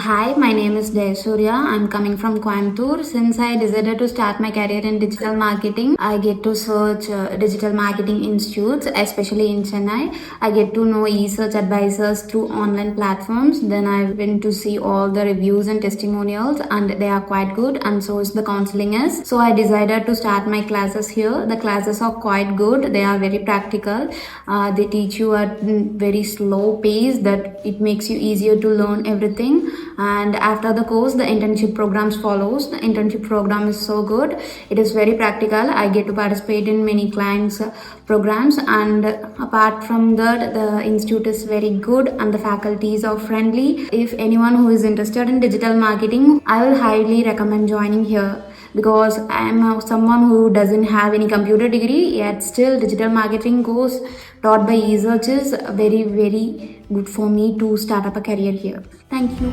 Hi, my name is Jayasuriya. I'm coming from Coimbatore. Since I decided to start my career in digital marketing, I get to search digital marketing institutes, especially in Chennai. I get to know e-search advisors through online platforms. Then I went to see all the reviews and testimonials, and they are quite good, and so is the counseling is. So I decided to start my classes here. The classes are quite good. They are very practical. They teach you at very slow pace that it makes you easier to learn everything. And after the course, the internship programs follows. The internship program is so good. It is very practical. I get to participate in many clients programs, and apart from that, the institute is very good and the faculties are friendly. If anyone who is interested in digital marketing, I will highly recommend joining here, because I am someone who doesn't have any computer degree, yet still digital marketing course taught by research is very good for me to start up a career here. Thank you.